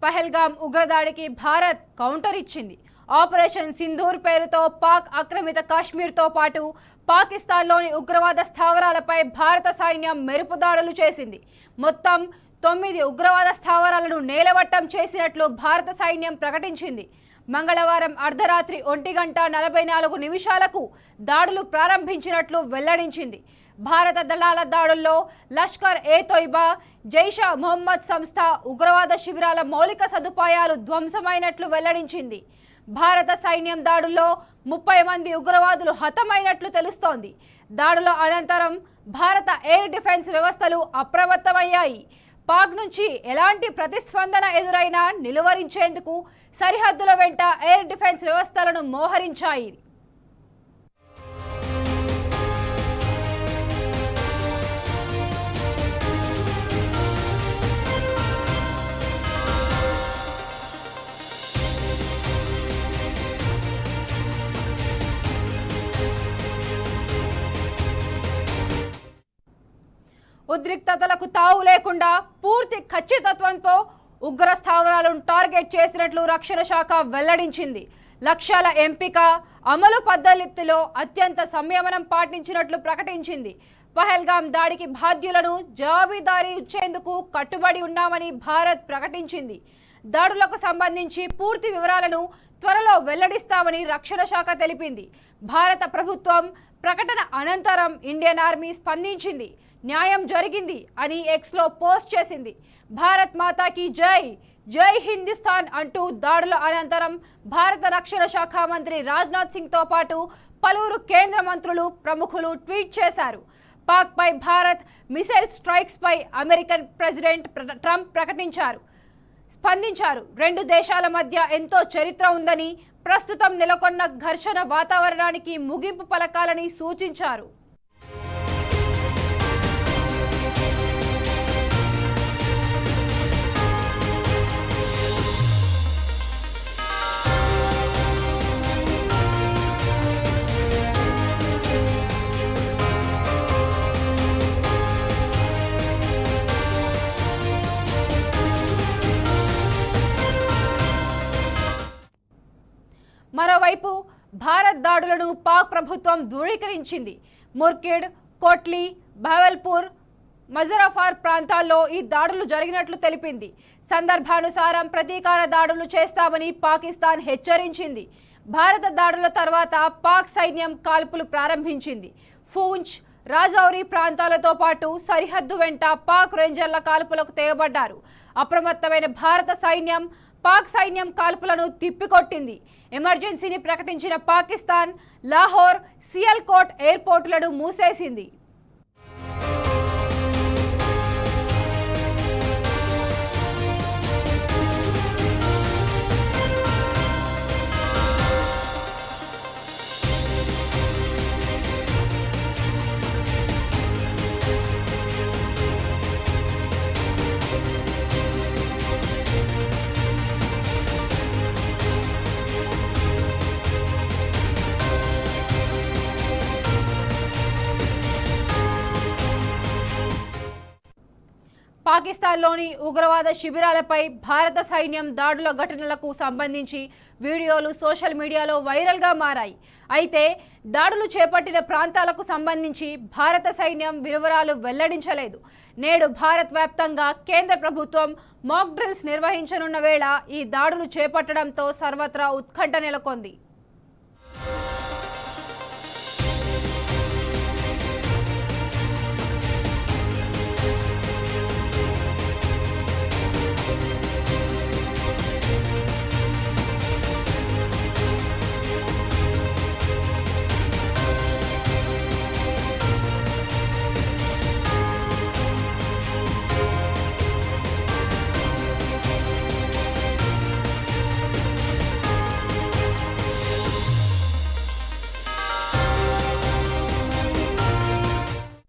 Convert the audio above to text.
Pahalgam ఉగ్రదాడికి Bharat counter ఇచ్చింది. Operation Sindoor పేరుతో పాక్ ఆక్రమిత కాశ్మీర్తో పాటు పాకిస్తాన్లోని ఉగ్రవాద స్థావరాలపై భారత సైన్యం మెరుపు దాడులు చేసింది. మొత్తం 9 ఉగ్రవాద స్థావరాలను నేలమట్టం చేసినట్లు భారత సైన్యం ప్రకటించింది. మంగళవారం అర్ధరాత్రి 1:44 దాడులు ప్రారంభించినట్లు వెల్లడించింది. భారత దళాల దాడుల్లో లష్కర్ ఏ తోయిబా, జైషా మొహమ్మద్ సంస్థ ఉగ్రవాద శిబిరాల మౌలిక సదుపాయాలు ధ్వంసమైనట్లు వెల్లడించింది. భారత సైన్యం దాడుల్లో 30 మంది ఉగ్రవాదులు హతమైనట్లు తెలుస్తోంది. దాడుల అనంతరం భారత ఎయిర్ డిఫెన్స్ వ్యవస్థలు అప్రమత్తమయ్యాయి. పాక్ నుంచి ఎలాంటి ప్రతిస్పందన ఎదురైనా నిలువరించేందుకు సరిహద్దుల వెంట ఎయిర్ డిఫెన్స్ వ్యవస్థలను మోహరించాయి. ఉద్రిక్తతలకు తావు లేకుండా పూర్తి ఖచ్చితత్వంతో ఉగ్ర స్థావరాలను టార్గెట్ చేసినట్లు రక్షణ శాఖ వెల్లడించింది. లక్ష్యాల ఎంపిక, అమలు పద్ధతిలో అత్యంత సంయమనం పాటించినట్లు ప్రకటించింది. పహల్గామ్ దాడికి బాధ్యులను జవాబుదారీ ఇచ్చేందుకు కట్టుబడి ఉన్నామని భారత్ ప్రకటించింది. దాడులకు సంబంధించి పూర్తి వివరాలను త్వరలో వెల్లడిస్తామని రక్షణ శాఖ తెలిపింది. భారత ప్రభుత్వం ప్రకటన అనంతరం ఇండియన్ ఆర్మీ స్పందించింది. న్యాయం జరిగింది అని ఎక్స్లో పోస్ట్ చేసింది. భారత్ మాతాకి జై, జై హిందుస్థాన్ అంటూ దాడుల అనంతరం భారత రక్షణ శాఖ మంత్రి రాజ్నాథ్ సింగ్తో పాటు పలువురు కేంద్ర మంత్రులు, ప్రముఖులు ట్వీట్ చేశారు. పాక్ పై భారత్ మిసైల్ స్ట్రైక్స్ పై అమెరికన్ ప్రెసిడెంట్ ట్రంప్ స్పందించారు. 2 దేశాల మధ్య ఎంతో చరిత్ర ఉందని, ప్రస్తుతం నెలకొన్న ఘర్షణ వాతావరణానికి ముగింపు పలకాలని సూచించారు. మరోవైపు భారత్ దాడులను పాక్ ప్రభుత్వం ధృవీకరించింది. ముర్కిడ్, కోట్లీ, బహవల్పూర్, మజరఫార్ ప్రాంతాల్లో ఈ దాడులు జరిగినట్లు తెలిపింది. సందర్భానుసారం ప్రతీకార దాడులు చేస్తామని పాకిస్తాన్ హెచ్చరించింది. భారత దాడుల తర్వాత పాక్ సైన్యం కాల్పులు ప్రారంభించింది. పూంచ్, రాజౌరి ప్రాంతాలతో పాటు సరిహద్దు వెంట పాక్ రేంజర్ల కాల్పులకు తెగబడ్డారు. అప్రమత్తమైన భారత సైన్యం పాక్ సైన్యం కాల్పులను తిప్పికొట్టింది. ఎమర్జెన్సీని ప్రకటించిన పాకిస్తాన్ లాహోర్, సియాల్కోట్ ఎయిర్పోర్టులను మూసేసింది. పాకిస్తాన్లోని ఉగ్రవాద శిబిరాలపై భారత సైన్యం దాడుల ఘటనలకు సంబంధించి వీడియోలు సోషల్ మీడియాలో వైరల్గా మారాయి. అయితే దాడులు చేపట్టిన ప్రాంతాలకు సంబంధించి భారత సైన్యం వివరాలు వెల్లడించలేదు. నేడు భారత్ వ్యాప్తంగా కేంద్ర ప్రభుత్వం మాక్ డ్రిల్స్ నిర్వహించనున్న వేళ ఈ దాడులు చేపట్టడంతో సర్వత్రా ఉత్కంఠ నెలకొంది.